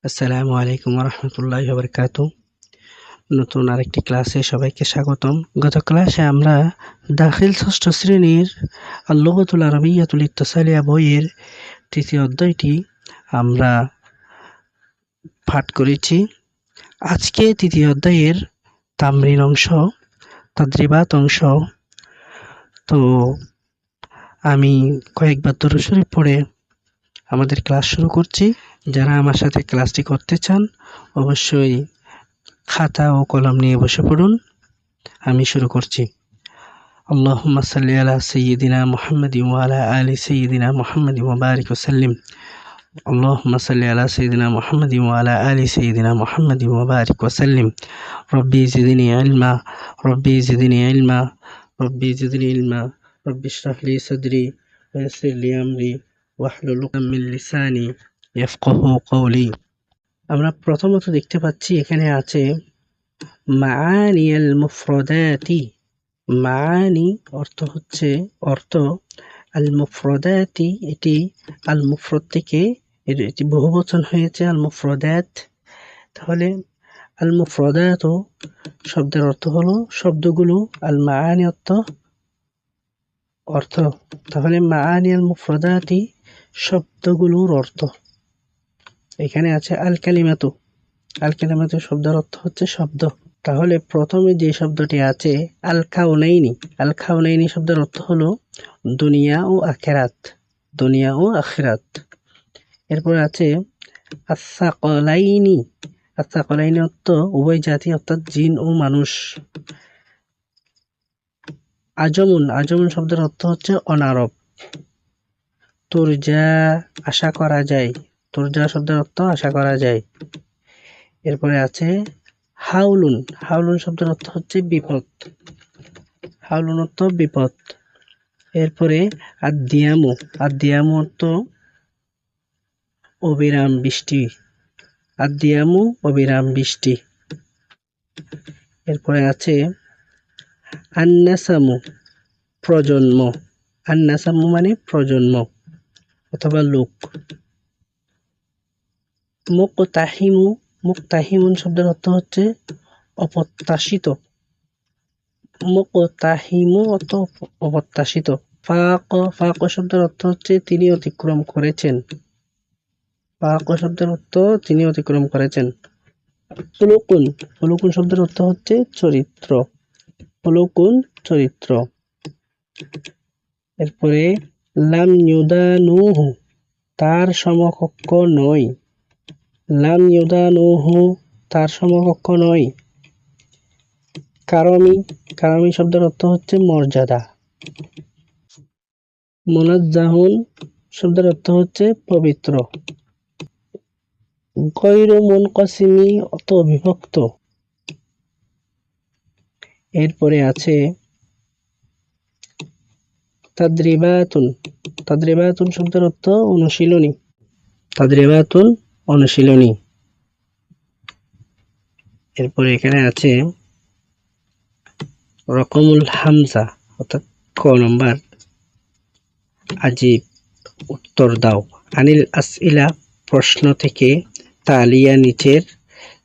আসসালামু আলাইকুম রহমতুল্লাহি ওয়া বারাকাতুহু। নতুন আরেকটি ক্লাসে সবাইকে স্বাগতম। গত ক্লাসে আমরা দাখিল ষষ্ঠ শ্রেণীর আল-লুগাতুল আরাবিয়্যাতুল ইত্তিসালিয়া বইয়ের তৃতীয় অধ্যায়টি আমরা পাঠ করেছি। আজকে তৃতীয় অধ্যায়ের তামরিন অংশ, তাদরিবাত অংশ। তো আমি কয়েকবার দরুদ শরীফ পড়ে আমাদের ক্লাস শুরু করছি। যারা আমার সাথে ক্লাসটি করতে চান অবশ্যই খাতা ও কলম নিয়ে বসে পড়ুন। আমি শুরু করছি। আল্লাহুম্মা সাল্লি আলা সাইয়্যিদিনা মুহাম্মাদিন ওয়া আলা আলি সাইয়্যিদিনা মুহাম্মাদিন ওয়া বারিক ওয়া সাল্লিম। আল্লাহুম্মা সাল্লি আলা সাইয়্যিদিনা মুহাম্মাদিন ওয়া আলা আলি সাইয়্যিদিনা মুহাম্মাদিন ওয়া বারিক ওয়া সাল্লিম। রব্বি জিদনি ইলমা, রব্বি জিদনি ইলমা, রব্বি জিদনি ইলমা, রব্বি ইশরাহ লি সাদরি ওয়া ইয়াসসির লি আমরি ওয়াহলুল উকদাতাম মিন লিসানি ইয়াফকাহু কওলি। আমরা প্রথমত দেখতে পাচ্ছি এখানে আছে মাআনি আল মুফরাদাতি। মাআনি অর্থ হচ্ছে অর্থ, আল মুফরাদাতি এটি আল মুফরদ থেকে এটি বহুবচন হয়েছে আল মুফরাদাত। তাহলে আল মুফরাদাত শব্দের অর্থ হলো শব্দগুলো, আল মাআনি অর্থ। তাহলে মাআনি আল মুফরাদাতি শব্দগুলোর অর্থ। এখানে আছে আল কালিমাতু। আল কালিমাতু শব্দের অর্থ হচ্ছে শব্দ। তাহলে প্রথমে যে শব্দটি আছে আল কাউনাইনি, আল কাউনাইনি শব্দের অর্থ হলো দুনিয়া ও আখিরাত, দুনিয়া ও আখিরাত। এরপর আছে আস-সাকলাইনি, আস-সাকলাইনি অর্থ উভয় জাতি অর্থাৎ জিন ও মানুষ। আজমুন, আজমুন শব্দের অর্থ হচ্ছে অনারব। তুরজা আশা করা যায়, তুরজা শব্দের অর্থ আশা করা যায়। এরপরে আছে হাউলুন, হাউলুন শব্দের অর্থ হচ্ছে বিপদ, হাউলুন অর্থ বিপদ। এরপরে আদ-দিয়ামু, আদ-দিয়ামু অর্থ অবিরাম বৃষ্টি, আদ-দিয়ামু অবিরাম বৃষ্টি। এরপরে আছে আন-নাসামু, প্রজন্ম, আন-নাসামু মানে প্রজন্ম অথবা লোক। মুকতাহিমু, মুকতাহিমুন শব্দের অর্থ হচ্ছে অপ্রত্যাশিত, মুকতাহিমু অর্থ অপ্রত্যাশিত। ফাক, ফাক শব্দের অর্থ হচ্ছে তিনি অতিক্রম করেছেন, ফাক শব্দের অর্থ তিনি অতিক্রম করেছেন। খুলুকুন, খুলুকুন শব্দের অর্থ হচ্ছে চরিত্র, খুলুকুন চরিত্র। এরপরে লাম ইউদানুহু, তার সমকক্ষ নয়, লাম ইউদানুহু তার সমকক্ষ নয়। কারমি, কারমি শব্দের অর্থ হচ্ছে মর্যাদা। মুনাজ্জাহুন শব্দের অর্থ হচ্ছে পবিত্র। গয়রু মুনকাসিমি অর্থ বিভক্ত। এরপরে আছে তাদরিবাতুন, তাদরিবাতুন শব্দের অর্থ অনুশীলনী, তাদরিবাতুন অনুশীলনী। এরপরে এখানে আছে রকমুল হামজা অর্থাৎ ক নম্বর, আজিব উত্তর দাও। আনিল আসইলা প্রশ্ন থেকে, তালিয়া নিচের,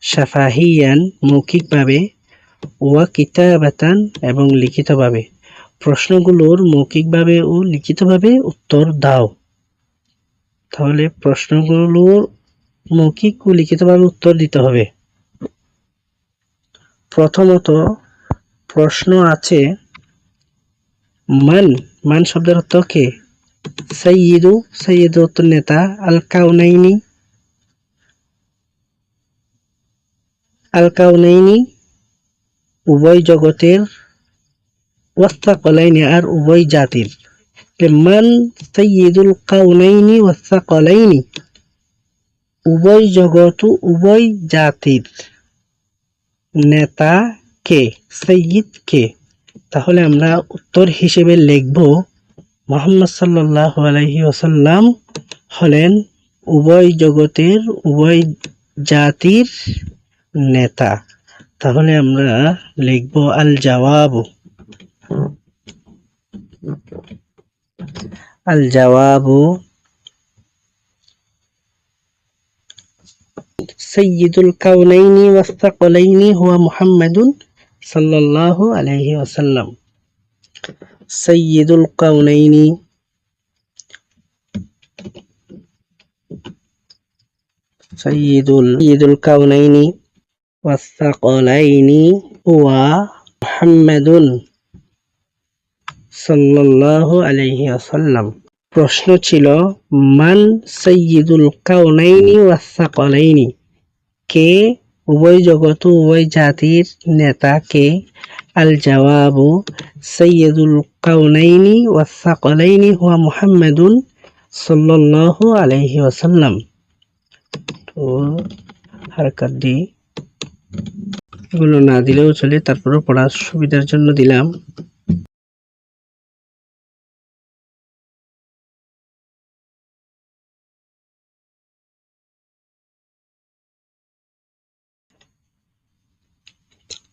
শাফাহিয়ান মৌখিকভাবে, ওয়া কিতাবাতান এবং লিখিতভাবে, প্রশ্নগুলোর মৌখিকভাবে ও লিখিতভাবে উত্তর দাও। তাহলে প্রশ্নগুলোর মৌখিক ও লিখিতভাবে উত্তর দিতে হবে। প্রথমত প্রশ্ন আছে মান, মান শব্দের অর্থ কে? সাইয়্যিদু, সাইয়্যিদু অর্থ নেতা। আল কাউনাইনি, আল কাউনাইনি উভয় জগতের। ওয়াস-সাকলাইনি আর উভয় জাতির। মান সাইয়্যিদুল কাউনাইনি ওয়াস-সাকলাইনি উভয় জগৎ ও উভয় জাতির নেতা কে, সাইয়্যিদ কে? তাহলে আমরা উত্তর হিসেবে লিখব মুহাম্মদ সাল্লাল্লাহু আলাইহি ওয়াসাল্লাম হলেন উভয় জগতের উভয় জাতির নেতা। তাহলে আমরা লিখব আল জাওয়াবু, আল জাওয়াবু সাইয়্যিদুল কাউনাইনি ওয়াস সাকলাইনি হুয়া মুহাম্মাদুন সাল্লাল্লাহু আলাইহি ওয়াসাল্লাম। সাইয়্যিদুল কাউনাইনি সাইয়্যিদুল কাউনাইনি ওয়াস সাকলাইনি হুয়া মুহাম্মাদুন সাল্লাল্লাহু আলাইহি ওয়াসাল্লাম। প্রশ্ন ছিল মান সাইয়্যিদুল কাউনাইনি ওয়াস সাকলাইনি, কে উভয় জগৎ ও উভয় জাতির নেতা কে? আল জবাবু সাইয়্যিদুল কাউনাইনি ওয়াস সাকলাইনি হুয়া মুহাম্মাদুন সাল্লাল্লাহু আলাইহি ওয়াসাল্লাম। তো হারকাত দি এগুলো না দিলেও চলে, তারপরে পড়ার সুবিধার জন্য দিলাম।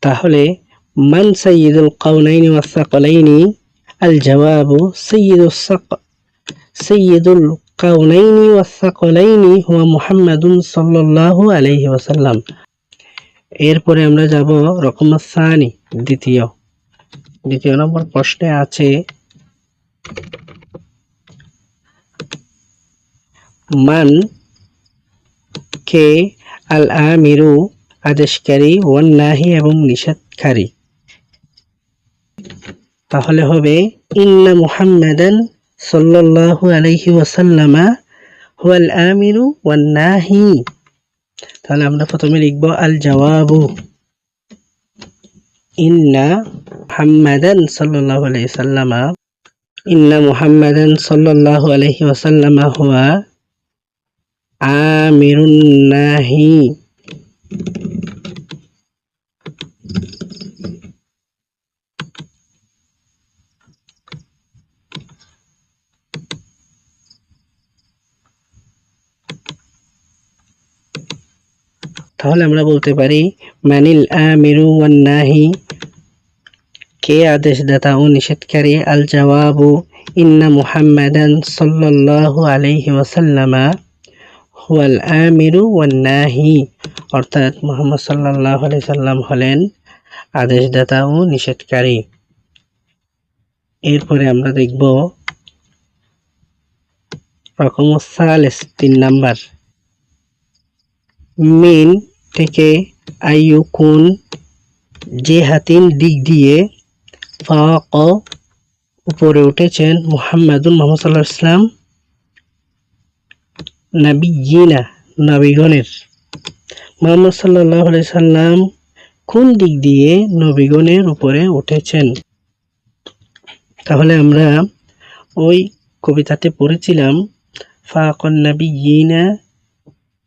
তাহলে মান সাইয়্যিদুল কাউনাইনি ওয়াস সাকলাইনি, আল জবাবু সাইয়্যিদুল কাউনাইনি ওয়াস সাকলাইনি হুয়া মুহাম্মাদুন সাল্লাল্লাহু আলাইহি ওয়াসাল্লাম। এরপরে আমরা যাব রকম সানি, দ্বিতীয় নম্বর প্রশ্নে আছে মান, কে? আল আমিরু আদেশকারী, ওয়ান নাহি এবং নিষেধকারী। তাহলে হবে ইন্না মুহাম্মাদান সাল্লাল্লাহু আলাইহি ওয়াসাল্লামা হুয়াল আমিরু ওয়ান নাহি। তাহলে আমরা প্রথমে লিখব আল জওয়াবু ইন্না মুহাম্মাদান সাল্লাল্লাহু আলাইহি ওয়াসাল্লামা, ইন্না মুহাম্মাদান সাল্লাল্লাহু আলাইহি ওয়াসাল্লামা হুয়া আমিরুন নাহি। তাহলে আমরা বলতে পারি মানিল আমিরু ওয়ান নাহি, কে আদেশদাতা ও নিষেধকারী? আল জওয়াবু ইন্না মুহাম্মাদান সাল্লাল্লাহু আলাইহি ওয়াসাল্লামা হুয়াল আমিরু ওয়ান নাহি, অর্থাৎ মুহাম্মদ সাল্লাল্লাহু আলাইহি সাল্লাম হলেন আদেশদাতা ও নিষেধকারী। এরপরে আমরা দেখব রকম সালেস, 3 নাম্বার। মিন থেকে আইয়ুকুন জেহাতিন দিক দিয়ে, ফাক উপরে উঠেছেন, মুহাম্মাদুন মুহাম্মদ সাল্লাল্লাহু আলাইহি ওয়াসাল্লাম নাবিয়িনা নবীগণের। মুহাম্মদ সাল্লাল্লাহু আলাইহি সাল্লাম কোন দিক দিয়ে নবীগণের উপরে উঠেছেন? তাহলে আমরা ওই কবিতাতে পড়েছিলাম ফাকান নাবিয়িনা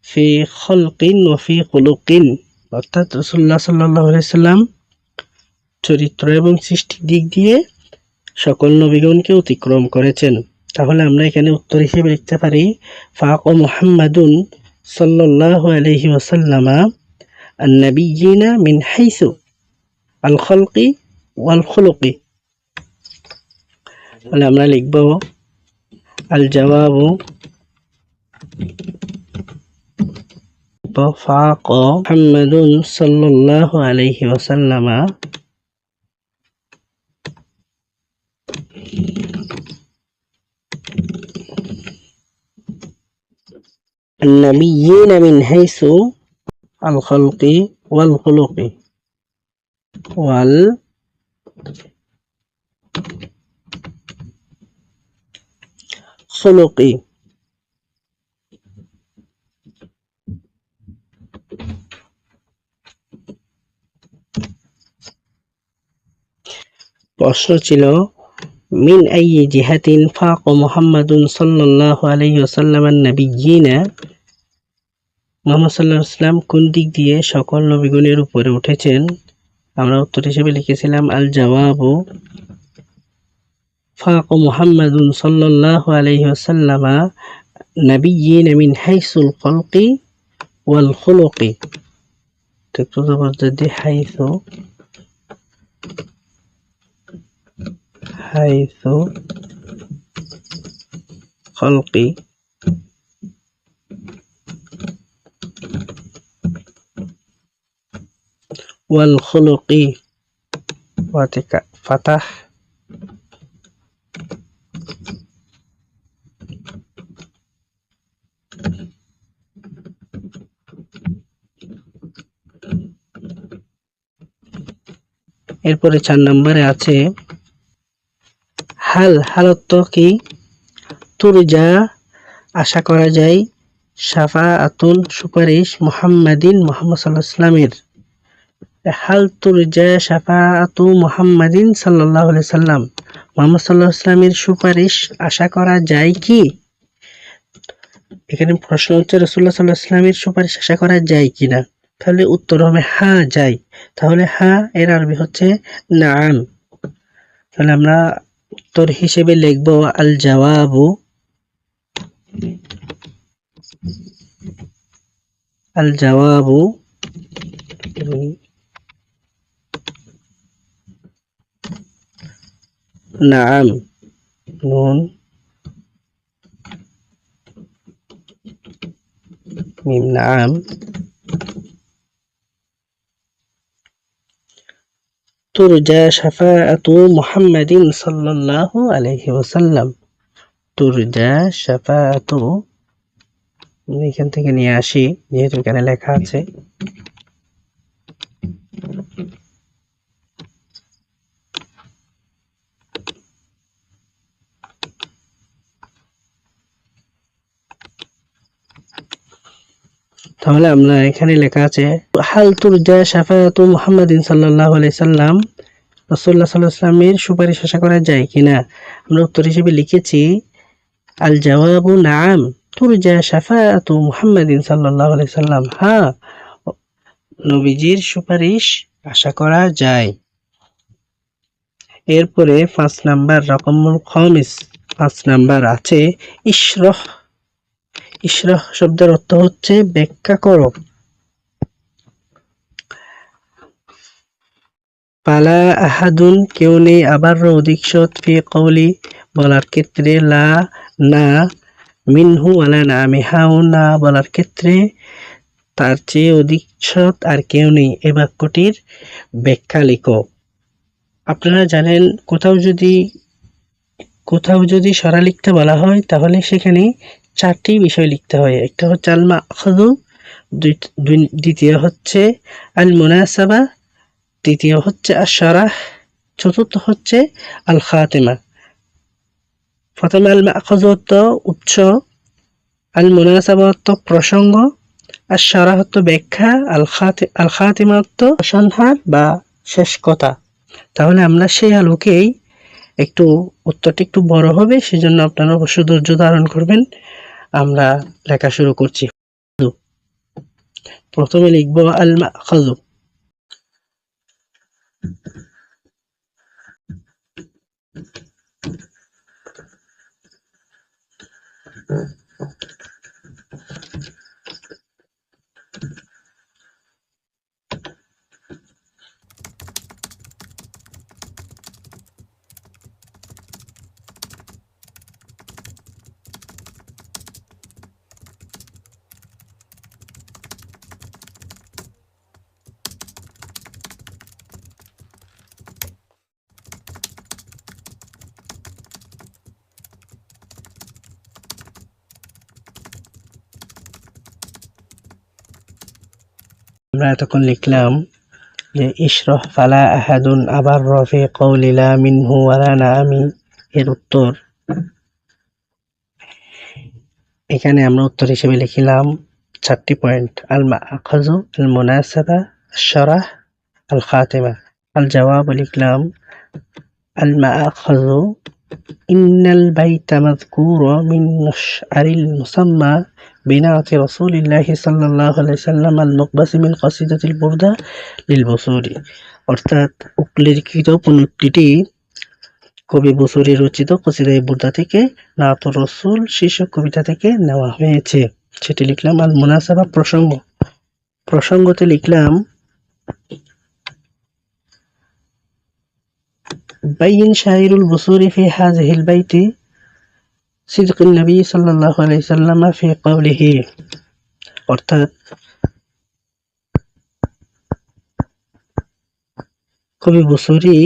ফি খালকিন ওয়া ফি খুলুকিন, অর্থাৎ রাসূলুল্লাহ সাল্লাল্লাহু আলাইহি সাল্লাম চরিত্র এবং সৃষ্টির দিক দিয়ে সকল নবীগণকে অতিক্রম করেছেন। তাহলে আমরা এখানে উত্তর হিসেবে লিখতে পারি ফাকা মুহাম্মাদুন সাল্লাল্লাহু আলাইহি ওয়াসাল্লামা আন-নাবিয়িনা মিন হাইসু আল খালকি ওয়াল খুলুকি। তাহলে আমরা লিখব আল জওয়াবু ফাকা মুহাম্মাদুন সাল্লাল্লাহু আলাইহি ওয়াসাল্লামা النبيين من حيث الخلق والخلق والخلق। প্রশ্ন ছিল মিন আইয়ি জিহাতিন ফাকা মুহাম্মাদুন সাল্লাল্লাহু আলাইহি ওয়াসাল্লাম আন-নাবিয়িনা, মুহাম্মদ সাল্লাল্লাহু আলাইহি ওয়াসাল্লাম কোন দিক দিয়ে সকল নবীগণের উপরে উঠেছেন? আমরা উত্তর হিসেবে লিখেছিলাম আল জওয়াবু ফাকা মুহাম্মাদুন সাল্লাল্লাহু আলাইহি ওয়াসাল্লাম নাবিয়িনা মিন হাইসুল খালকি ওয়াল খুলুকি। ঠিক তো যদি হাইসু খালকি ওয়াল খুলুকি ফাতাহ এরপরে 4 নম্বরে আছে হালত কি তুরজা আশা করা যায় শাফাআতুল সুপারিশ মোহাম্মদ সাল্লাল্লাহু আলাইহি সাল্লামের হাল তুরজা শাফাআতু মুহাম্মাদিন সাল্লাল্লাহু আলাইহি সাল্লাম মুহাম্মদ সাল্লাল্লাহু আলাইহি সাল্লামের সুপারিশ আশা করা যায় কি? এখানে প্রশ্ন হচ্ছে রাসূলুল্লাহ সাল্লাল্লাহু আলাইহি সাল্লামের সুপারিশ আশা করা যায় কিনা। তাহলে উত্তর হবে হ্যাঁ যায়। তাহলে হ্যাঁ এর আরবি হচ্ছে নাআম। তাহলে আমরা উত্তর হিসেবে লিখব আল জাওয়াবু নাআম নুন মিম নাআম তুরজা শাফাআতু মুহাম্মাদিন সাল্লাল্লাহু আলাইহি ওয়াসাল্লাম। তুরজা শাফাআতু এখান থেকে নিয়ে আসি যেহেতু এখানে লেখা আছে। তাহলে আমরা এখানে লেখা আছে হাল তুরজা শাফাআতু মুহাম্মাদিন সাল্লাল্লাহু আলাইহি সাল্লাম রাসূলুল্লাহ সাল্লাল্লাহু আলাইহি ওয়াসাল্লামের সুপারিশ আশা করা যায় কিনা। আমরা উত্তর হিসেবে লিখেছি আল জাওয়াবু নাআম তুরজা শাফাআতু মুহাম্মাদিন সাল্লাল্লাহু আলাইহি সাল্লাম। হ্যাঁ নবীজির সুপারিশ আশা করা যায়। এরপরে 5 নাম্বার রকমুল খামিস 5 নাম্বার আছে ইশরাহ। ইশরাহ শব্দের অর্থ হচ্ছে ব্যাখ্যা করো। পালা আহাদুন কেউ নেই আবার অধিক সৎ ফি কওলি বলার ক্ষেত্রে লা না মিনহু ওয়ালা না আমি হাও না বলার ক্ষেত্রে তার চেয়ে অধিক সৎ আর কেউ নেই এই বাক্যটির ব্যাখ্যা লিখো। আপনারা জানেন কোথাও যদি সরা লিখতে বলা হয় তাহলে সেখানে 4টি বিষয় লিখতে হয়। একটা হচ্ছে আল মাখযু, দ্বিতীয় হচ্ছে আল মুনাসাবা, তৃতীয় হচ্ছে আশ-শারাহ, চতুর্থ হচ্ছে আল খাতিমা। প্রথমে আল মাখযু অর্থ উৎস, আল মুনাসাবা অর্থ প্রসঙ্গ, আশ-শারাহ অর্থ ব্যাখ্যা, আল খাতিমা অর্থ উপসংহার বা শেষ কথা। তাহলে আমরা সেই আলোকেই উত্তরটি একটু বড় হবে, সেজন্য আপনারা অবশ্যই ধৈর্য ধারণ করবেন। আমরা লেখা শুরু করছি। প্রথমে লিখব আল মাখযু। আমরা এতক্ষণ লিখলাম যে ইশরাহ ফালা আহাদুন আবার রফি কওলি লা মিনহু ওয়ালা না আমি এর উত্তর এখানে আমরা উত্তর হিসেবে লিখলাম 4টি পয়েন্ট আল মাখযু, আল মুনাসাবা, আশ-শারাহ, আল খাতিমা। আল জবাব লিখলাম আল মাখযু ইন্নাল বাইতা মাযকুরা মিন নাশআরিল মুসাম্মা বিনাতি রাসূলিল্লাহি সাল্লাল্লাহু আলাইহি সাল্লাম আল মুকবাসি মিন কসিদাতিল বুরদা লিল বুসুরি। অর্থাৎ উল্লেখিত পণ্যটি কবি বুসুরি রচিত কসিদায়ে বুরদা থেকে নাতুর রাসূল শীর্ষক কবিতা থেকে নেওয়া হয়েছে। সেটি লিখলাম। আল মুনাসাবা প্রসঙ্গতে লিখলাম বাইয়িন শাইরুল বুসুরি ফি হাযিহিল বাইতি সিদকুন নবী সাল্লাল্লাহু আলাইহি সাল্লাম ফি কওলিহি। অর্থাৎ কবি বুসুরি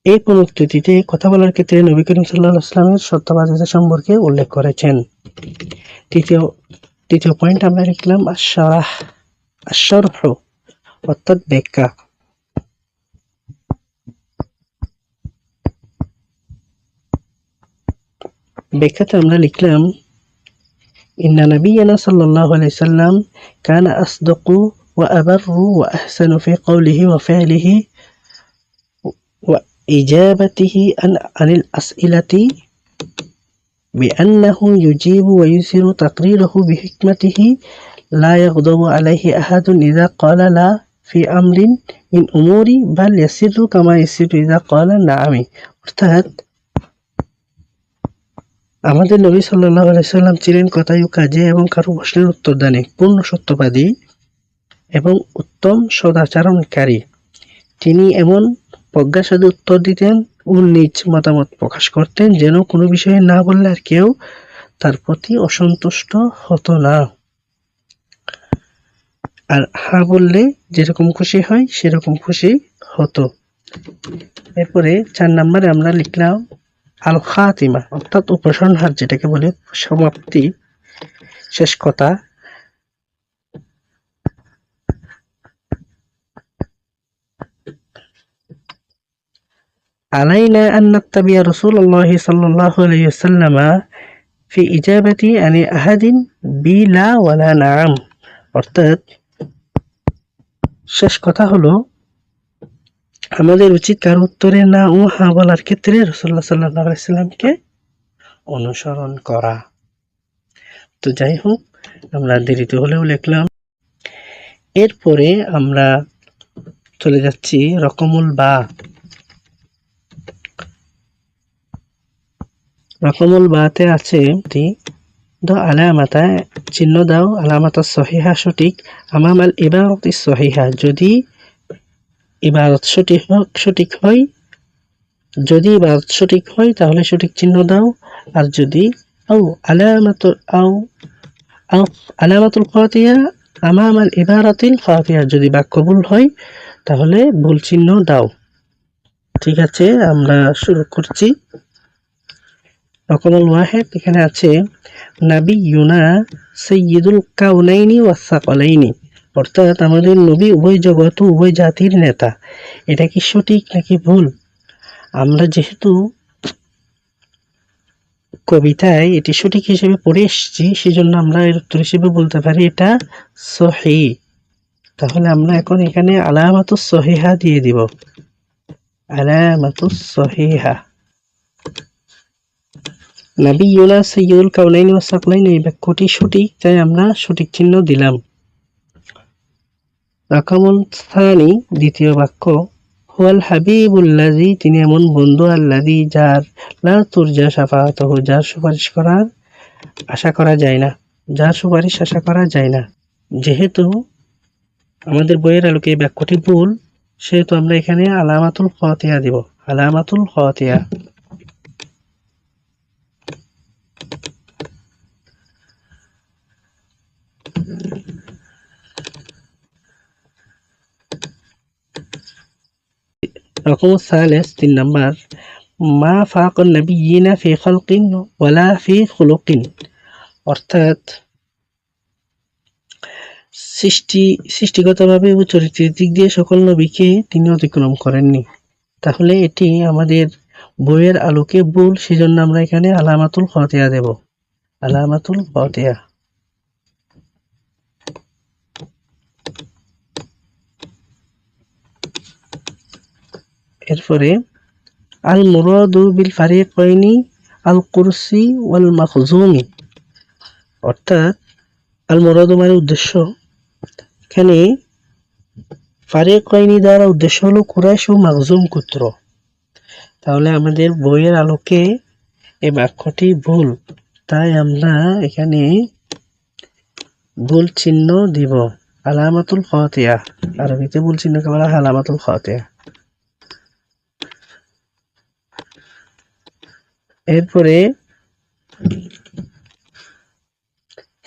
এই পুনরুক্তিতে কথা বলার ক্ষেত্রে নবী করিম সাল্লাল্লাহু আলাইহি ওয়াসাল্লামের সত্যবাদিতা সম্পর্কে উল্লেখ করেছেন। তৃতীয় পয়েন্ট আমরা লিখলাম আশ-শারহ অর্থাৎ ব্যাখ্যা। ব্যাখ্যাতে আমরা লিখলাম ইন্না নাবিয়্যানা সাল্লাল্লাহু আলাইহি ওয়াসাল্লাম কানা আসদাকু ওয়া আবাররু ওয়া আহসানু ফি কওলিহি ওয়া ফি'লিহি ওয়া ইজাবাতিহি আনিল আসইলাতি بأنه يجيب ويسر تقريره بحكمته لا يغضب عليه أحد إذا قال لا في أمر من أموري بل يسر كما يسر إذا قال نعم। অর্থাৎ আমাদের নবী সাল্লাল্লাহু আলাইহি সাল্লাম ছিলেন কথায় ও কাজে এবং কারো প্রশ্নের উত্তর দানে পূর্ণ সত্যবাদী এবং উত্তম সদাচরণকারী। তিনি এমন প্রজ্ঞার সাথে উত্তর দিতেন ও নিজ মতামত প্রকাশ করতেন যেন কোনো বিষয়ে না বললে আর কেউ তার প্রতি অসন্তুষ্ট হতো না, আর হ্যাঁ বললে যেরকম খুশি হয় সেরকম খুশি হতো। এরপরে 4 নম্বরে আমরা লিখলাম আল খাতিমা অর্থাৎ উপসংহার, যেটাকে বলে সমাপ্তি, শেষ কথা। আলাইনা আন নাত্তাবিয়া রাসূলুল্লাহ সাল্লাল্লাহু আলাইহি ওয়াসাল্লাম ফি ইজাবাতি আনি আহাদিন বিলা ওয়ালা নাম। অর্থাৎ শেষ কথা হলো আমাদের উচিত কার উত্তরে না ও হ্যাঁ বলার ক্ষেত্রে রাসূলুল্লাহ সাল্লাল্লাহু আলাইহি ওয়াসাল্লামকে অনুসরণ করা। তো যাই হোক, আমরা দেরিতে হলেও লিখলাম। এরপরে আমরা চলে যাচ্ছি রকমুল বা। রকমুল বাতে আছে আলামাতা চিহ্ন দাও, আলামাতা সহিহা সঠিক, আমামাল ইবারতি সহিহা যদি ইবারত সঠিক হয়, যদি ইবারত সঠিক হয় তাহলে সঠিক চিহ্ন দাও, আর যদি আলামাতুল খাতিয়া আমামাল ইবারাতিল খাতিয়া যদি বাক্য ভুল হয় তাহলে ভুল চিহ্ন দাও। ঠিক আছে, আমরা শুরু করছি। রকমুল ওয়াহিদ এখানে আছে নাবিয়ুনা সাইয়্যিদুল কাউনাইনি ওয়াস সাকালাইনি, অর্থাৎ আমাদের নবী উভয় জগৎ ও উভয় জাতির নেতা। এটা কি সঠিক নাকি ভুল? আমরা যেহেতু কবিতায় এটি সঠিক হিসেবে পড়ে এসেছি, সেজন্য আমরা এর উত্তর হিসেবে বলতে পারি এটা সহিহ। তাহলে আমরা এখন এখানে আলামাতুস সহিহা দিয়ে দিব, আলামাতুস সহিহা। নাবিয়ুনা সাইয়্যিদুল কাউনাইনি ওয়াস সাকলাইনি এই বাক্যটি সঠিক, তাই আমরা সঠিক চিহ্ন দিলাম। রাকামুল থানি দ্বিতীয় বাক্য, হুয়াল হাবিবুল্লাযী তিনি এমন বন্ধু, আল্লাযী যার, লা তুরজা শাফাআতুহু যার সুপারিশ করার আশা করা যায় না, যার সুপারিশ আশা করা যায় না। যেহেতু আমাদের বইয়ের আলোকে এই বাক্যটি ভুল, সেহেতু আমরা এখানে আলামাতুল খাতিয়া দিব, আলামাতুল খাতিয়া। রকম সালেস 3 নাম্বার, মা ফাকান নাবিয়িনা ফি খালকিন ওয়ালা ফি খুলুকিন, অর্থাৎ সৃষ্টিগতভাবে ও চরিত্রের দিক দিয়ে সকল নবীকে তিনি অতিক্রম করেননি। তাহলে এটি আমাদের বইয়ের আলোকে ভুল, সেজন্য আমরা এখানে আলামাতুল খাতিয়া দেব, আলামাতুল খাতিয়া। এরপরে আল মুরাদু বিল ফারিকাইনি আল কুরসি ওয়াল মাখজুমি, অর্থাৎ আল মুরাদু মানে উদ্দেশ্য, এখানে ফারিকাইনি দ্বারা উদ্দেশ্য হলো কুরাইশ ও মাখজুম গোত্র। তাহলে আমাদের বইয়ের আলোকে এই বাক্যটি ভুল, তাই আমরা এখানে ভুল চিহ্ন দিব, আলামাতুল খাতিয়া। আরবিতে ভুল চিহ্নকে বলা হয় আলামাতুল খাতিয়া। এরপরে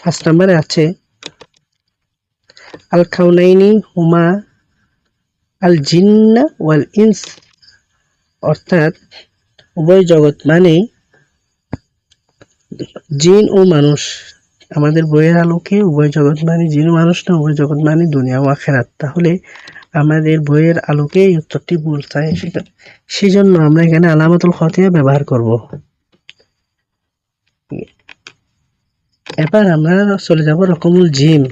5 নম্বরে আছে আল কাউনাইনি হুমা আল জিন্না ওয়াল ইনস, অর্থাৎ উভয় জগৎ মানে জিন ও মানুষ। আমাদের বইয়ের আলোকে উভয় জগৎ মানে জিন ও মানুষ না, উভয় জগৎ মানে দুনিয়া ও আখিরাত। তাহলে আমাদের বইয়ের আলোকে এই উত্তরটি ভুল, তাই সেজন্য আমরা এখানে আলামাতুল খতিয়া ব্যবহার করব। এবার আমরা চলে যাব রকমুল জিম।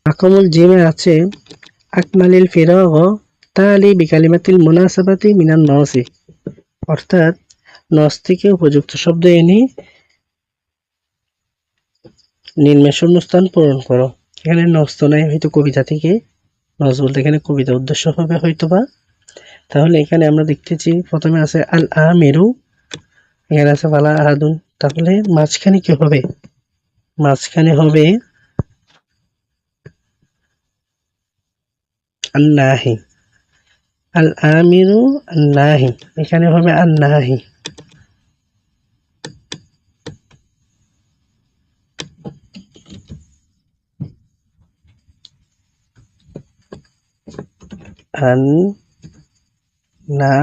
রকমুল জিমে আছে আকমালিল ফিরাগ তালি বিকালিমাতিল মুনাসাবাতি মিনান নসি, অর্থাৎ নস থেকে উপযুক্ত শব্দ এনে নিম্নে শূন্যস্থান পূরণ করো। এখানে নস তো নাই, হয়তো কবিতা থেকে নস বলতে এখানে কবিতা উদ্দেশ্য হবে হয়তোবা। তাহলে এখানে আমরা দেখতেছি প্রথমে আছে আল আমিরু, এখানে আছে ফালা আহাদুন, তাহলে মাঝখানে কি হবে? মাঝখানে হবে আন্নাহি, আল আমিরু আন্নাহি, এখানে হবে আন্নাহি। আন না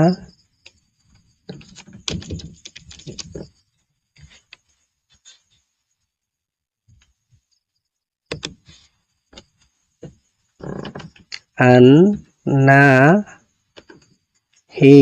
আন না হি,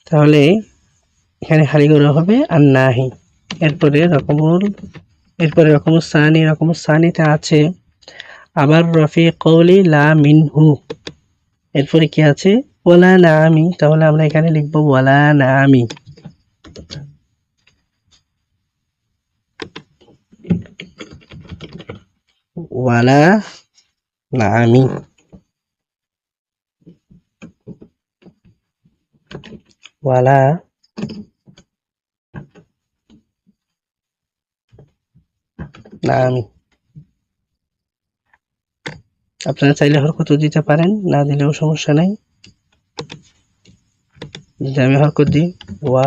তাহলে এখানে খালি করে হবে আন্নাহি। এরপরে রকমুল সানিতে আছে আবার রফি কওলি লা মিনহু, এরপরে কি আছে ওয়ালা নামি, তাহলে আমরা এখানে লিখবো ওয়ালা নামি। ওয়ালা নামি, ওয়ালা নামি। আপনারা চাইলে হরকত দিতে পারেন, না দিলেও সমস্যা নাই। যদি আমি হরকত দিই ওয়া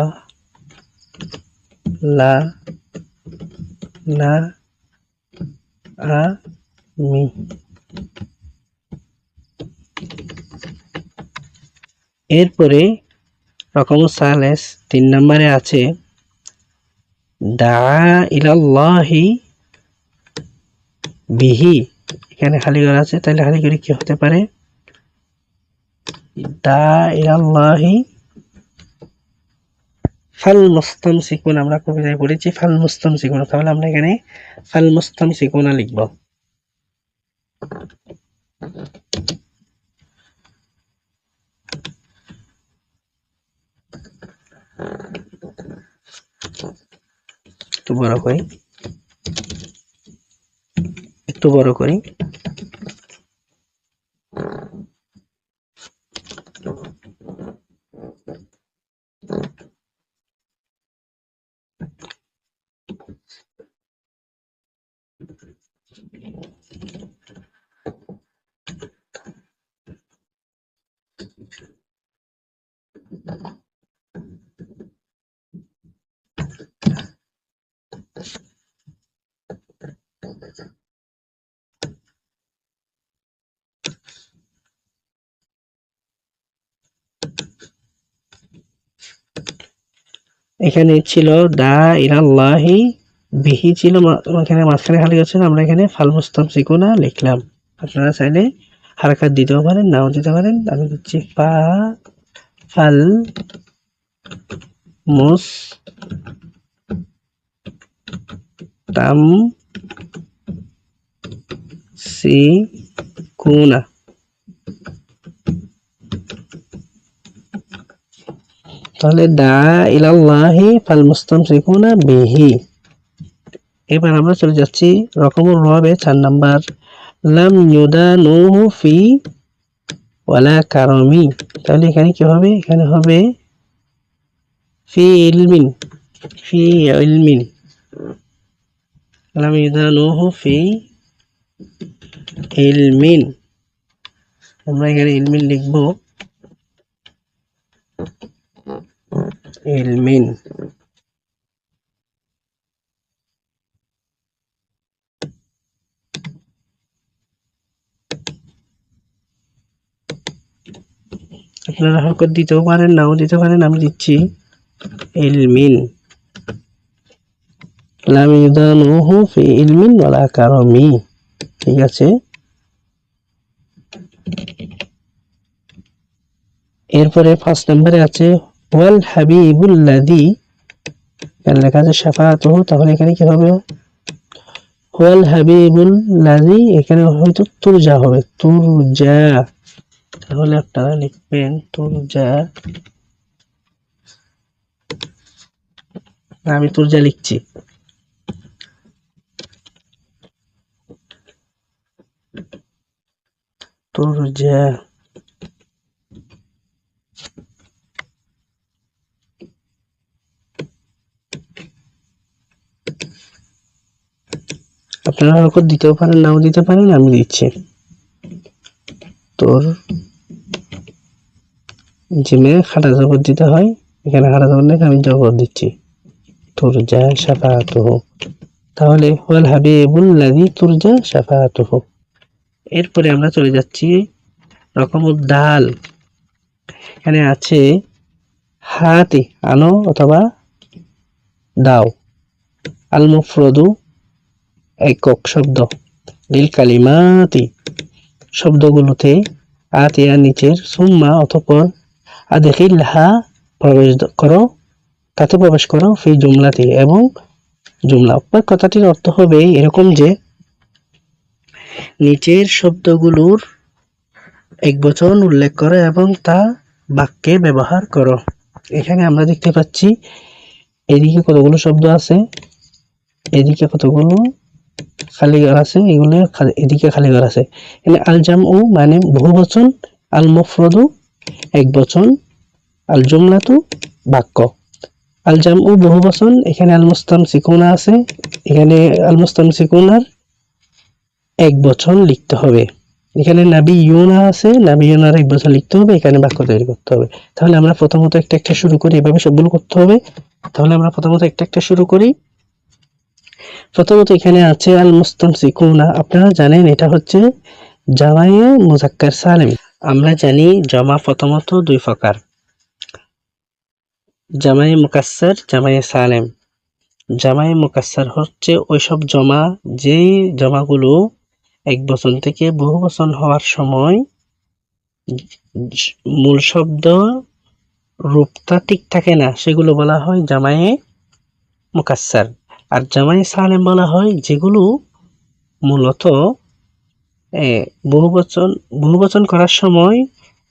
লা না আ মি, এরপরে রকম সালেস 3 নম্বরে আছে দা ইলাল্লাহি বিহি, এখানে খালি ঘর আছে, তাহলে খালি করে কি হতে পারে? দা ইলাল্লাহি ফাল মুস্তামসিকুন, আমরা কবিতায় পড়েছি ফাল মুস্তামসিকুন, তাহলে আমরা এখানে ফাল মুস্তামসিকুনা লিখব। একটু বড় করি, একটু বড় করি। এখানে ছিল দা ইলাল্লাহি বিহি ছিল, এখানে মাঝখানে খালি আছে, আমরা এখানে ফাল মুস্তামসিকুনা লিখলাম। আপনারা চাইলে হারকাত দিতেও পারেন, নাও দিতে পারেন। আমি দিচ্ছি ফা ফাল মুস তাম সি কুনা, তাহলে দা ইলাল্লাহি ফাল মুস্তামসিকুনা বিহি। এবার আমরা চলে যাচ্ছি রকমুর রবে 4 নাম্বার লাম ইউদানুহু ফি ওয়ালা কারমি, তাহলে এখানে কি হবে? এখানে হবে ফি ইলমিন, ফি ইলমিন, লাম ইউদানুহু ফি ইলমিন। আমরা এখানে ইলমিন লিখব, ইলমিন। আপনারা হরকত দিতেও পারেন, নাও দিতে পারেন, আমি দিচ্ছি ইলমিন। লাম ইউদানুহু ফি ইলমিন ওয়ালা কারমি। ঠিক আছে, এরপরে 5 নম্বরে আছে ওয়াল হাবিবুল্লাযী, এখানে লেখা আছে শাফাআতুহু, তাহলে এখানে কি হবে? ওয়াল হাবিবুল্লাযী, এখানে হয়তো তুরজা হবে, তুরজা। তাহলে আপনারা লিখবেন তুরজা, আমি তুরজা লিখছি। তুরজা, আপনারা হরকত দিতেও পারেন, নাও দিতে পারেন, আমি দিচ্ছি। তোর জিমে খাটা জবর দিতে হয়, এখানে খাটা জবর নেই, আমি জবর দিচ্ছি, তুরজা শাফাআতুহু। তাহলে ওয়াল হাবিবুল্লাযী তুরজা শাফাআতুহু। এরপরে আমরা চলে যাচ্ছি রকমুদ্দাল। এখানে আছে হাতি, আনো অথবা দাও। আল মুফরদু, একক শব্দ। লিল কালিমাতি, শব্দগুলোতে। আতিয়া, নিচের। সুম্মা, অতঃপর। আদখিলহা, প্রবেশ করো, তাতে প্রবেশ করো। ফি জুমলাতি, এবং জুমলা। কথাটির অর্থ হবে এরকম যে নিচের শব্দগুলোর একবচন উল্লেখ করো এবং তা বাক্যে ব্যবহার করো। এখানে আমরা দেখতে পাচ্ছি এদিকে কতগুলো শব্দ আছে, এদিকে কতগুলো খালি ঘর আছে, এগুলো এদিকে খালি ঘর আছে। এখানে আল জামউ মানে বহুবচন, আল মুফরদু একবচন, আল জুমলাতু বাক্য। আল জামউ বহুবচন, এখানে আল মুস্তামসিকুনা আছে, এখানে আল মুস্তামসিকুনার একবচন লিখতে হবে। এখানে নাবিয়ুনা আছে, নাবিয়ুনার একবচন লিখতে হবে, এখানে বাক্য তৈরি করতে হবে। তাহলে আমরা প্রথমত একটা একটা শুরু করি, এভাবে সবগুলো করতে হবে। তাহলে আমরা প্রথমত একটা একটা শুরু করি। প্রথমত এখানে আছে আল মুস্তামসিকুনা, আপনারা জানেন এটা হচ্ছে জামায়ে মুযাক্কার সালিম। আমরা জানি জমা প্রথমত দুই প্রকার, জামায়ে মুকাসসার, জামায়ে সালিম। জামায়ে মুকাসসার হচ্ছে ওইসব জমা, যেই জমাগুলো এক বচন থেকে বহু বচন হওয়ার সময় মূল শব্দ রূপটা ঠিক থাকে না, সেগুলো বলা হয় জামায়ে মুকাসসার। আর জামায়ে সালিম বলা হয় যেগুলো মূলত বহুবচন করার সময়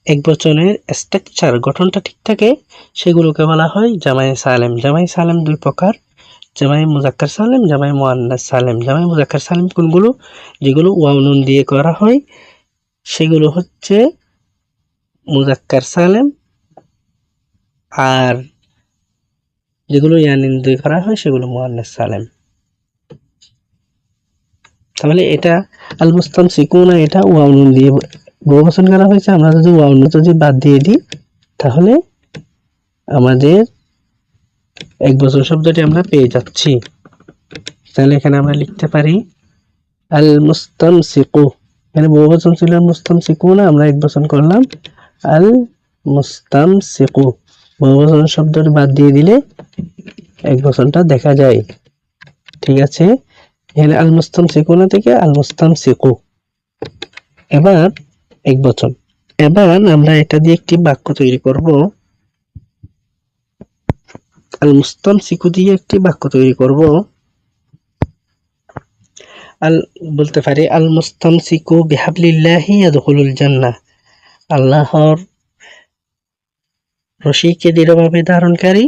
এক বচনের স্ট্রাকচার, গঠনটা ঠিক থাকে, সেগুলোকে বলা হয় জামায়ে সালিম। জামায়ে সালিম দুই প্রকার, জামায়ে মুযাক্কার সালিম, জামায়ে মুআন্নাস সালিম। জামায়ে মুযাক্কার সালিম কোনগুলো? যেগুলো ওয়াও নুন দিয়ে করা হয় সেগুলো হচ্ছে মুযাক্কার সালিম, আর যেগুলো ইয়ানিন দিয়ে করা হয় সেগুলো মুআন্নাস সালিম। তাহলে এটা আল মুস্তামসিকুনা, এটা ওয়াও নুন দিয়ে বহুবচন করা হয়েছে। আমরা যদি ওয়াও নুন যদি বাদ দিয়ে দিই তাহলে আমাদের এক বচন শব্দটি আমরা পেয়ে যাচ্ছি। তাহলে এখানে আমরা লিখতে পারি আল মুস্তামসিকু, এখানে বহুবচন ছিল মুস্তামসিকুনা, আমরা এক বচন করলাম আল মুস্তামসিকু। বহুবচন শব্দটি বাদ দিয়ে দিলে এক বচনটা দেখা যায়। ঠিক আছে, এখানে আল মুস্তামসিকুনা থেকে আল মুস্তামসিকু। এবার এক বচন। এবার আমরা এটা দিয়ে একটি বাক্য তৈরি করব। আল মুস্তামসিকু দিয়ে একটি বাক্য তৈরি করব। বলতে পারি আল মুস্তামসিকু বিহাবলিল্লাহি ইয়াদখুলুল জান্নাহ, আল্লাহর রশিকে দৃঢ়ভাবে ধারণকারী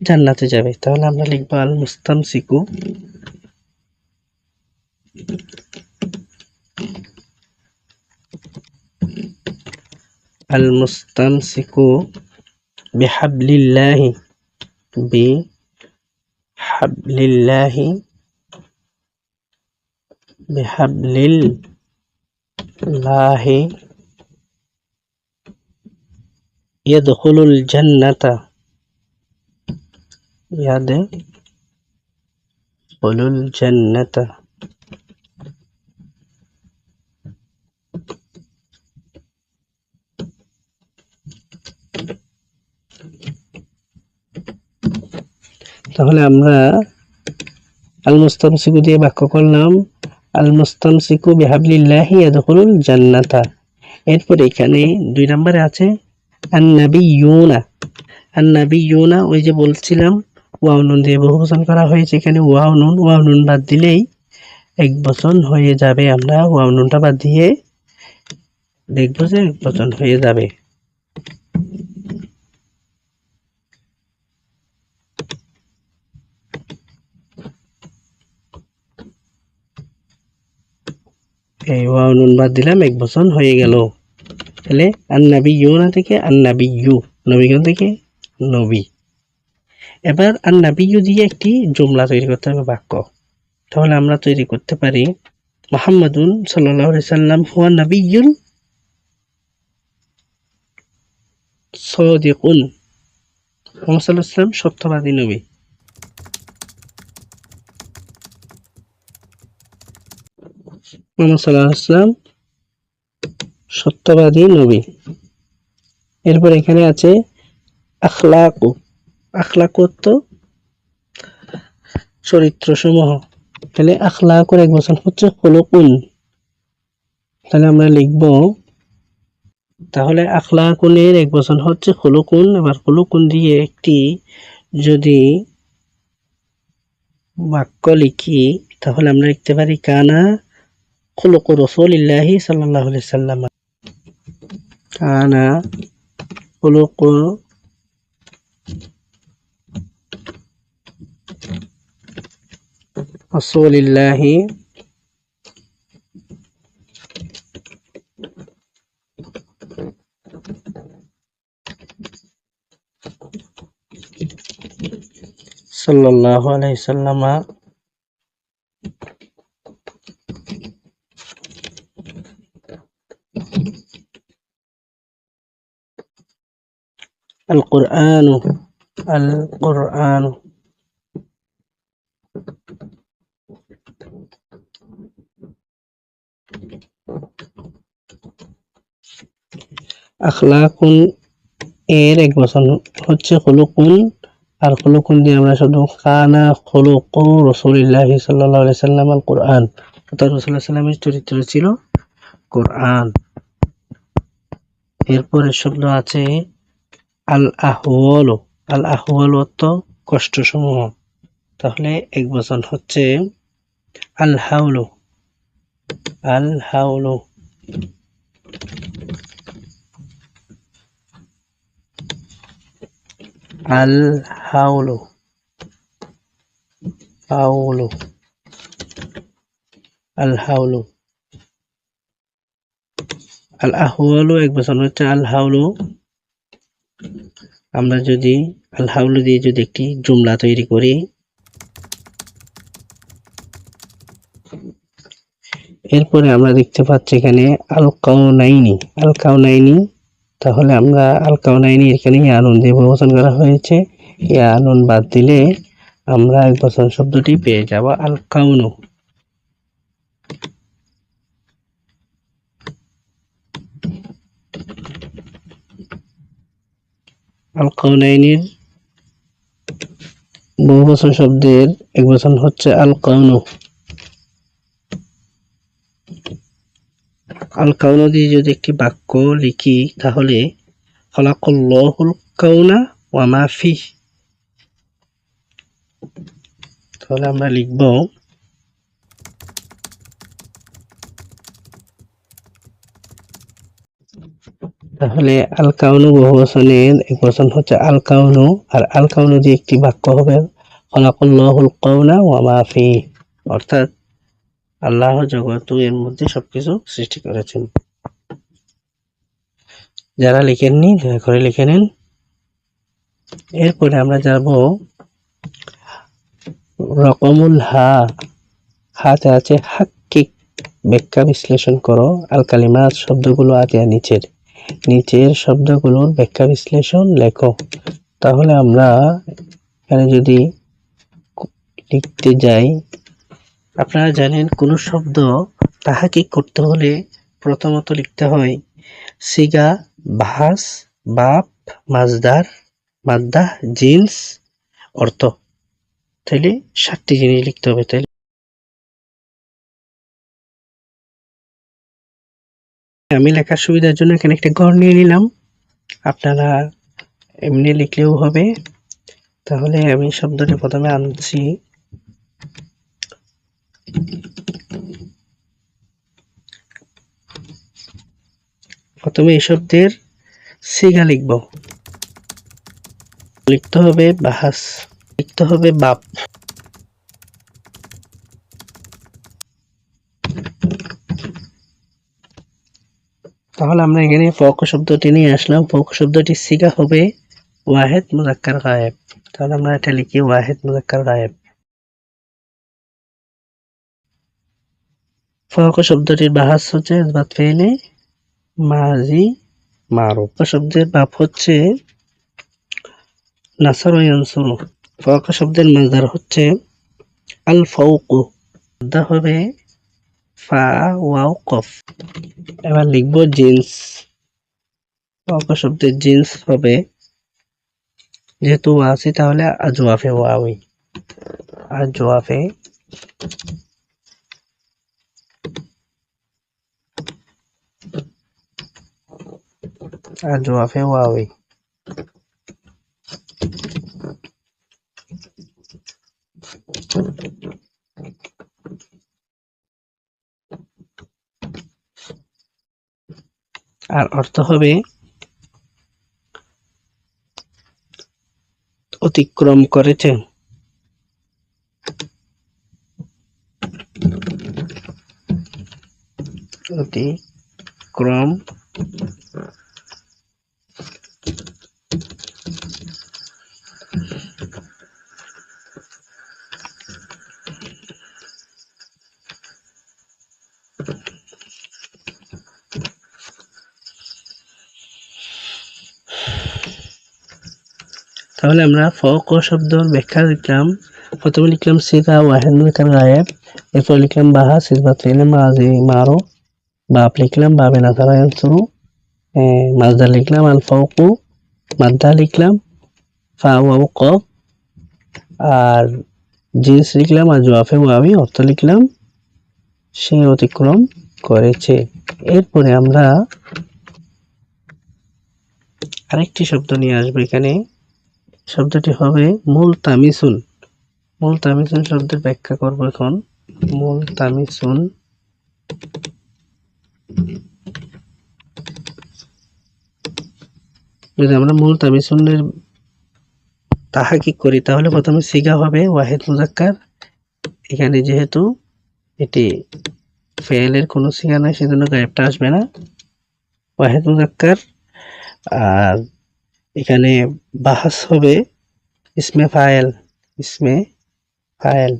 জান্নাতে যাবে। তাহলে আমরা লিখব আল মুস্তামসিকু, আল মুস্তামসিকু বিহাবলিল্লাহি বিহাবলিল্লাহি বিহাবলিল্লাহি ইয়াদখুলুল জান্নাতা ইয়াদখুলুল জান্নাতা। তাহলে আমরা আল মুস্তামসিকু দিয়ে বাক্য করলাম আল মুস্তামসিকু বিহাবলিল্লাহি ইয়াদখুলুল জান্নাতা। এরপর এখানে 2 নম্বরে আছে আন্নাবিয়ুনা ওই যে বলছিলাম ওয়াও নুন দিয়ে বহুবচন করা হয়েছে, এখানে ওয়াও নুন বাদ দিলেই একবচন হয়ে যাবে। আমরা ওয়াও নুনটা বাদ দিয়ে দেখবো যে একবচন হয়ে যাবে। এই ওয়াও নুন বাদ দিলাম একবচন হয়ে গেল। তাহলে আন্নাবিয়ুনা থেকে আন্নাবিয়্যু, নবীগণ থেকে নবী। এবার আন্নাবিয়্যু দিয়ে একটি জুমলা তৈরি করতে হবে, বাক্য। তাহলে আমরা তৈরি করতে পারি মুহাম্মাদুন সাল্লাল্লাহু আলাইহি সাল্লাম হুয়া নাবিয়্যুন সাদিকুন। মুহাম্মদ সাল্লাল্লাহু আলাইহি সাল্লাম সত্যবাদী নবী। মুহাম্মদ সাল্লাল্লাহু আলাইহি সাল্লাম সত্যবাদী নবী। এরপর এখানে আছে আখলাকু। আখলাকু তো চরিত্র সমূহ। তাহলে আখলাকুর একবচন হচ্ছে খুলুকুন। তাহলে আমরা লিখব, তাহলে আখলাকুনের একবচন হচ্ছে খুলুকুন। এবার খুলুকুন দিয়ে একটি যদি বাক্য লিখি তাহলে আমরা লিখতে পারি কানা খুলুকু রাসূলিল্লাহি সাল্লাল্লাহু আলাইহি সাল্লাম। কানা খুলুকু রাসূলিল্লাহি সাল্লাল্লাহু আলাইহি সাল্লাম আল কুরআনু আখলাকুন এর একবচন হচ্ছে খুলুকুন। আর খুলুকুন দিয়ে আমরা শুধু কানা খুলুকু রাসূলিল্লাহি সাল্লাল্লাহু আলাইহি সাল্লাম আল কুরআন, অর্থাৎ রাসূলুল্লাহ সাল্লাল্লাহু আলাইহি সাল্লামের চরিত্র ছিল কোরআন। এরপরে শব্দ আছে আল আহওয়ালু। আল আহওয়ালু অর্থ কষ্ট সমূহ। তাহলে একবচন হচ্ছে আল হাওলু। আল হাওলু আল হাওলু হাওলু আল হাওলু। আল আহওয়ালু একবচন হচ্ছে আল হাওলু। আমরা যদি আল হাওলু দিয়ে যদি একটি জুমলা তৈরি করি, এরপরে আমরা দেখতে পাচ্ছি এখানে আল কাউনাইনি। তাহলে আমরা আল কাউনাইনি এখানে ইয়ানুন দিয়ে বহুবচন করা হয়েছে, ইয়ানুন বাদ দিলে আমরা একবচন শব্দটি পেয়ে যাব আল কাউনু। আল কাউনাইনির বহুবচন শব্দের একবচন হচ্ছে আল কাউনু। আল কাউনু দিয়ে যদি একটি বাক্য লিখি তাহলে খালাকাল্লাহুল কাউনা ওয়া মা ফিহ। তাহলে আমরা লিখব তাহলে আল কাউনু বহুবচনের একবচন হচ্ছে আল কাউনু। আর আল কাউনু দিয়ে একটি বাক্য হবে খালাকাল্লাহুল কাউনা ওয়া মা ফিহ, অর্থাৎ আল্লাহ জগৎ এর মধ্যে সবকিছু সৃষ্টি করেছেন। যারা লিখেননি দয়া করে লিখে নেন। এরপরে আমরা যাব রকমুল হা। হাতে আছে হাক্কিক, ব্যাখ্যা বিশ্লেষণ করো। আল কালিমাত, শব্দগুলো আছে নিচের শব্দগুলোর ব্যাখ্যা বিশ্লেষণ লেখো। তাহলে আমরা এখানে যদি লিখতে যাই, আপনারা জানেন কোন শব্দ তাহাকিক করতে হলে প্রথমত লিখতে হয় সিগা, ভাস, বাপ, মাজদার, মাদ্দা, জিন্স, অর্থ। তাইলে 7টি জিনিস লিখতে হবে। তাইলে আমি লেখার সুবিধার জন্য এখানে একটা ঘর নিয়ে নিলাম, আপনারা এমনি লিখলেও হবে। তাহলে আমি শব্দটি প্রথমে আনছি, প্রথমে এই শব্দের সিগা লিখব। লিখতে হবে বাহাস, লিখতে হবে বাপ। তাহলে আমরা এখানে ফক শব্দটি নিয়ে আসলাম। ফক শব্দটি সিগা হবে ওয়াহেদ মুজাক্কার গায়েব। তাহলে আমরা এটা লিখি ওয়াহেদ মুজাক্কার গায়েব। ফক শব্দটির বাহাস হচ্ছে ইসবাত ফেইলে মাজি মারুফ। শব্দের বাপ হচ্ছে নাসার ও ইয়ানসুরু। ফক শব্দের মাসদার হচ্ছে আল ফাওকু। দা হবে ফা ওয়াও কফ। এবার লিখব জিন্স। ফক শব্দের জিন্স হবে, যেহেতু আছে তাহলে আজওয়াফে ওয়াওই, আজওয়াফে আজওয়াফে ওয়াওই। আর অর্থ হবে অতিক্রম করেছে। অতিক্রম তাহলে আমরা ফক শব্দের ব্যাখ্যা লিখলাম। প্রথমে লিখলাম সিগা ওয়াহেদ মুজাক্কার গায়েব, এরপর লিখলাম বাহা ইসবাত ফেইলে মাজি মারুফ, বাপ লিখলাম বাবে নাসারা ইয়ানসুরু, মাজদার লিখলাম আল ফাওকু, মাদ্দা লিখলাম ফা ওয়াও কফ, আর জিন্স লিখলাম আজওয়াফে ওয়াওই, অর্থ লিখলাম সে অতিক্রম করেছে। এরপরে আমরা আরেকটি শব্দ নিয়ে আসবো এখানে। শব্দটি হবে মুলতামিসুন। মুলতামিসুন শব্দের ব্যাখ্যা করব এখন। মুলতামিসুন যদি আমরা মুলতামিসুনের তাহাকিক করি তাহলে প্রথমে সিগা হবে ওয়াহিদ মুজাক্কার। এখানে যেহেতু এটি ফেলের কোনো সিগা নাই সেজন্য গায়েবটা আসবে না, ওয়াহিদ মুজাক্কার। আর এখানে বাহাস হবে ইসমে ফায়েল, ইসমে ফায়েল,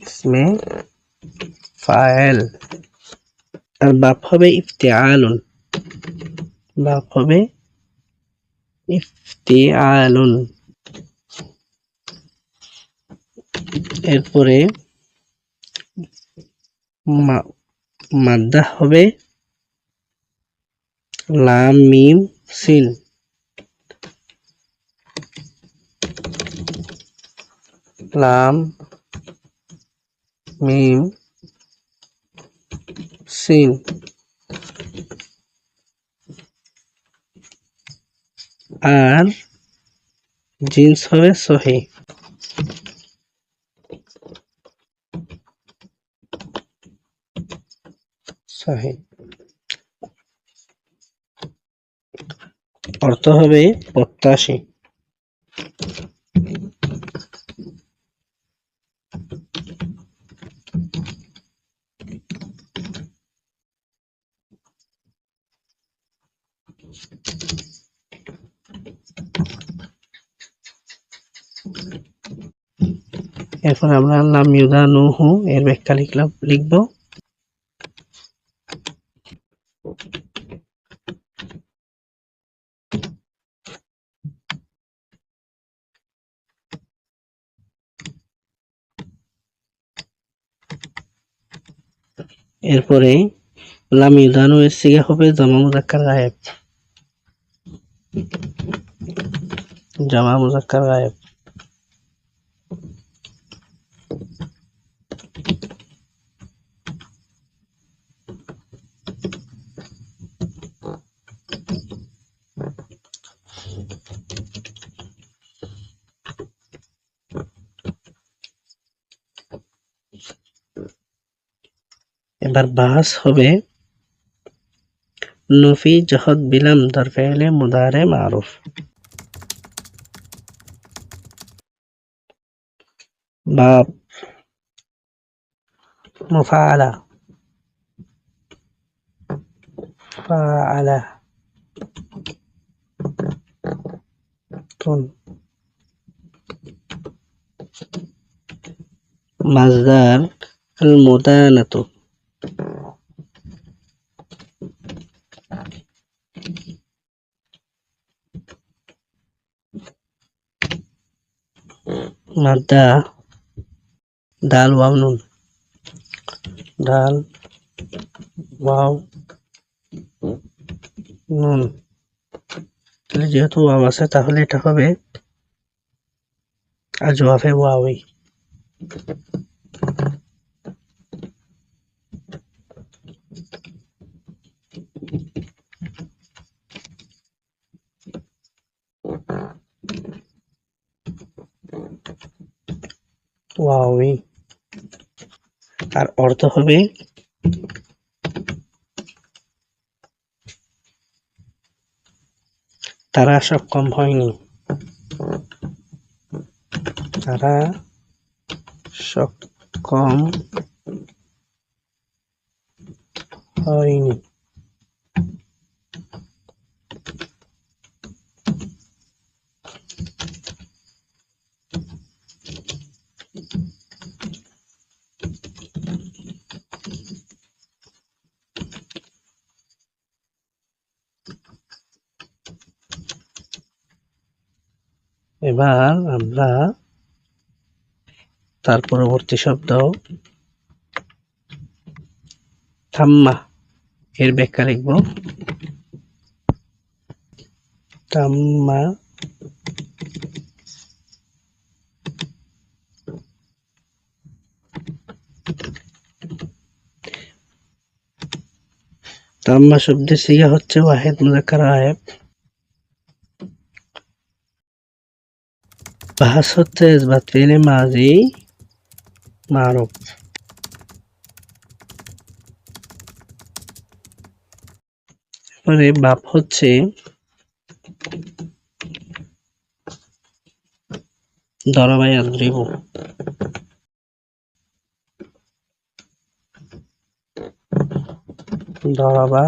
ইসমে ফায়েল। আর বাপ হবে ইফতিআলুন, বাপ হবে ইফতিআলুন। এরপরে মাদ্দা হবে লাম মিম সিন, লাম মিম সিন। আর জিন্স হবে সহি, সহি। অর্থ হবে প্রত্যাশী। এরপর আমরা লাম ইউদানুহু এর ব্যাখ্যা লিখব। এরপরে লাম ইউদানু এর সিগা হবে জামা মুযাক্কার গায়েব। জামা মুযাক্কার গায়েব। এবার বাস হবে নফি জহদ বিলাম দর ফেলে মুদারে মারুফ। বাব মুফাআলা ফাআলা তুন মাজদার আল মুদানাতু মাদ্দা দাল ওয়াও নুন দাল ওয়াও নুন। তাহলে যেহেতু ওয়াও আছে তাহলে এটা হবে আজওয়াফে ওয়াওই। ওয়াওই আর অর্থ হবে তারা সক্ষম হয়নি। তারা সক্ষম হয়নি। এবার আমরা তার পরবর্তী শব্দ থাম্মা এর ব্যাখ্যা লিখব। তাম্মা তাম্মা শব্দের সিগা হচ্ছে ওয়াহিদ মুযাক্কার গায়েব। বাস হচ্ছে ইসবাত ফি'লে মাজি মারুফ। এরপরে বাপ হচ্ছে দরাবা ইয়াদরিবু। দরাবা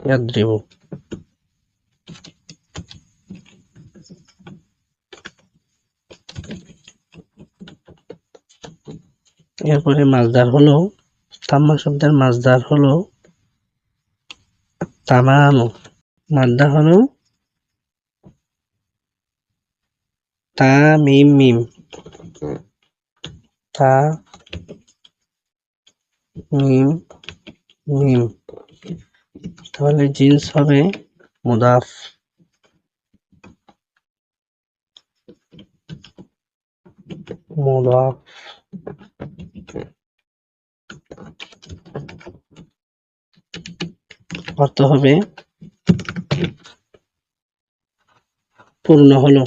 ইয়াদরিবু। এরপরে মাজদার হলো তাম্মা শব্দের মাজদার হলো তামামু। মাদ্দা হলো তা মিম মিম তা মিম মিম। তাহলে জিন্স হবে মুদাফ। মুদাফ অর্থ হবে পূর্ণ হলো।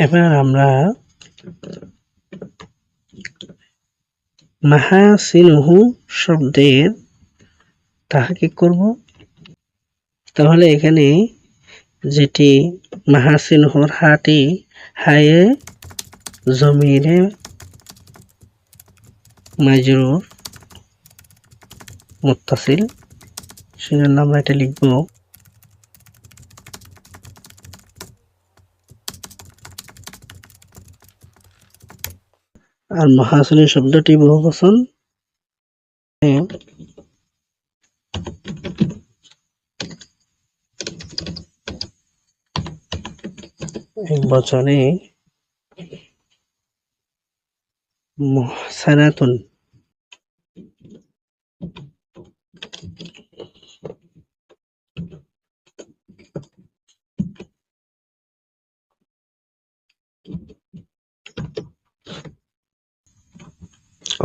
এবার আমরা মাহাসিনুহু শব্দের তাহকিক করব। তাহলে এখানে যেটি মাহাসিনুহুর হাটি হায়ে জমিরে মাজরুর মুত্তাসিল, সেজন্য আমরা এটা লিখব আর মাহাসিন শব্দটি বহুবচন এক বচনে মুহসানাতুন।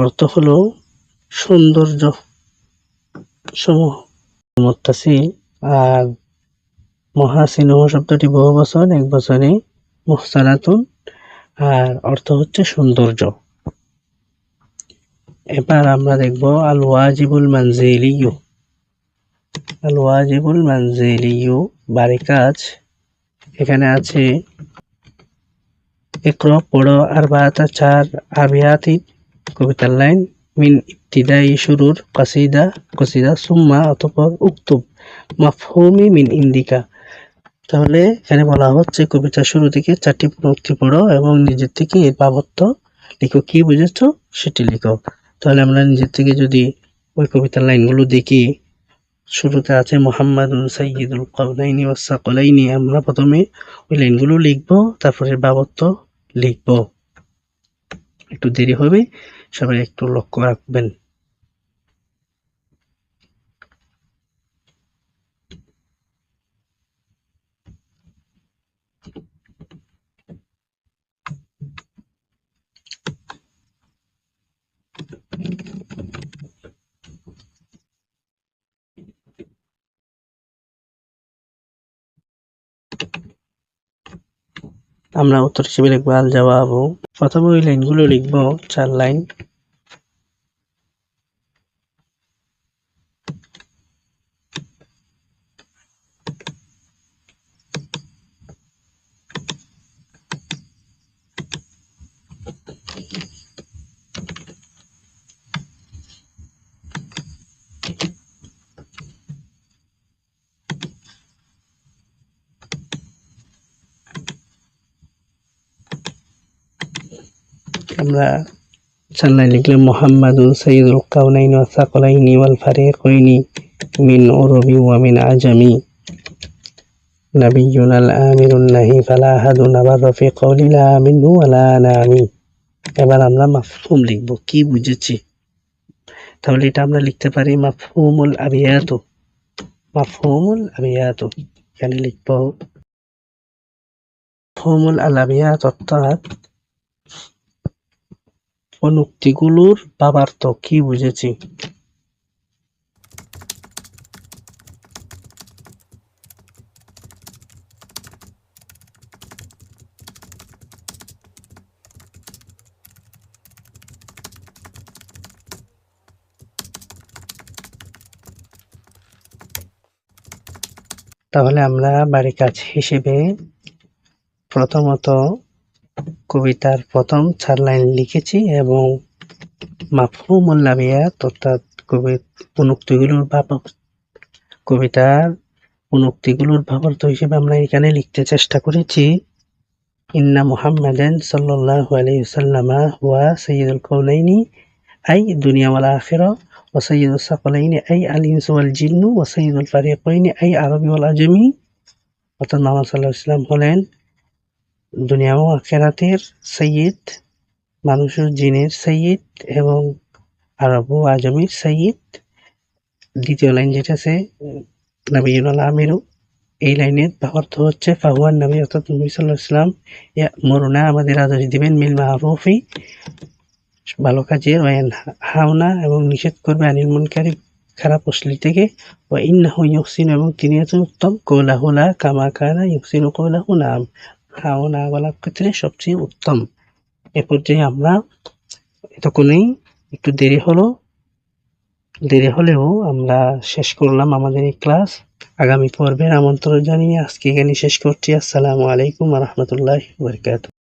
অর্থ হলো সৌন্দর্য সমূহ। মুত্তাসিল আর মহাসিনুহু শব্দটি বহুবচন, এক বচনে মুহসানাতুন, আর অর্থ হচ্ছে সৌন্দর্য। এবার আমরা দেখব আল ওয়াজিবুল মানজিলিয়্যু। আল ওয়াজিবুল মানজিলিয়্যু বাড়ি কাজ। এখানে আছে ইকরা পড়ো আরবাআতা 4 আবিয়াতিন কবিতার লাইন, মিন ইবতিদাই শুরুর কসিদা সুম্মা অতঃপর উক্তুব মাফহুমি মিন ইন্দিকা। তাহলে এখানে বলা হচ্ছে কবিতার শুরু থেকে 4টি পঙ্ক্তি পড়ো এবং নিজের থেকে এর ভাবার্থ লিখো, কি বুঝেছো সেটি লিখো। তাহলে আমরা নিজের থেকে যদি ওই কবিতার লাইনগুলো দেখি, শুরুতে আছে মুহাম্মাদুন সাইয়্যিদুল কাওনাইনি ওয়াস সাকলাইনি, আমরা প্রথমে ওই লাইনগুলো লিখবো, তারপরে ভাবার্থ লিখবো। একটু দেরি হবে, সবাই একটু লক্ষ্য রাখবেন। আমরা উত্তর হিসেবে লিখবো আল জাওয়াবু। প্রথমে ওই লাইনগুলো লিখবো, 4 লাইন। আমরা 4 লাইন লিখলাম, মুহাম্মাদুন সাইয়্যিদুল কাওনাইনি ওয়াস সাকলাইনি ওয়াল ফারিকাইনি মিন উরবি ওয়া মিন আজামি, নাবিয়ুনাল আমিরুন নাহি ফালা আহাদুন আবাররা ফি কওলি লা মিনহু ওয়া লা নামি। এবার আমরা মাফহুম লিখবো, কি বুঝেছি। তাহলে এটা আমরা লিখতে পারি মাফহুমুল আবিয়াতু। মাফহুমুল আবিয়াতু এখানে লিখবো মাফহুমুল আবিয়াত অর্থাৎ পঙ্ক্তিগুলোর ভাবার্থ কি বুঝেছি। তাহলে আমরা বাড়ি কাজ হিসেবে প্রথমত কবিতার প্রথম 4 লাইন লিখেছি এবং মাফহুমুল আবিয়াত অর্থাৎ কবিতার পঙ্ক্তিগুলোর ভাবার্থ হিসেবে আমরা এখানে লিখতে চেষ্টা করেছি, ইন্না মুহাম্মাদান সাল্লাল্লাহু আলাইহি ওয়াসাল্লামা হুয়া সাইয়্যিদুল কাওনাইনি আই দুনিয়া ওয়াল আখিরা ওয়া সাইয়্যিদুস সাকলাইনি আই আল ইনসি ওয়াল জিন্নু ওয়া সাইয়্যিদুল ফারিকাইনি আই আরবি ওয়াল আজমি। অর্থাৎ মুহাম্মদ সাল্লাল্লাহু আলাইহি ওয়াসাল্লাম হলেন দুনিয়া ও আখিরাতের সাইয়্যিদ, মানুষ ও জিনের সাইয়্যিদ এবং আরব ও আজমির সাইয়্যিদ। দ্বিতীয় লাইন যেটা আছে নাবিয়ুনাল আমিরু এই লাইনের অর্থ হচ্ছে ফাহুয়ান নবী অর্থাৎ নবী সাল্লাল্লাহু আলাইহি ওয়াসাল্লাম ইয়া'মুরুনা আমাদের আদেশ দিবেন বিল মা'রুফি ভালো কাজের ওয়া ইয়ানহাউনা এবং নিষেধ করবে আনিল মুনকারি খারাপ অশ্লীল থেকে ওয়া ইন্নাহু ইউহসিনু এবং তিনি হচ্ছেন উত্তম কওলাহু লা কামা কানা ইউহসিনু কওলাহু নাম হা ও না বলার ক্ষেত্রে সবচেয়ে উত্তম। এ পর্যায়ে আমরা এতক্ষণেই একটু দেরি হলেও আমরা শেষ করলাম আমাদের এই ক্লাস। আগামী পর্বের আমন্ত্রণ জানিয়ে আজকে এখানেই শেষ করছি। আসসালামু আলাইকুম ওয়া রাহমাতুল্লাহি ওয়া বারাকাতুহু।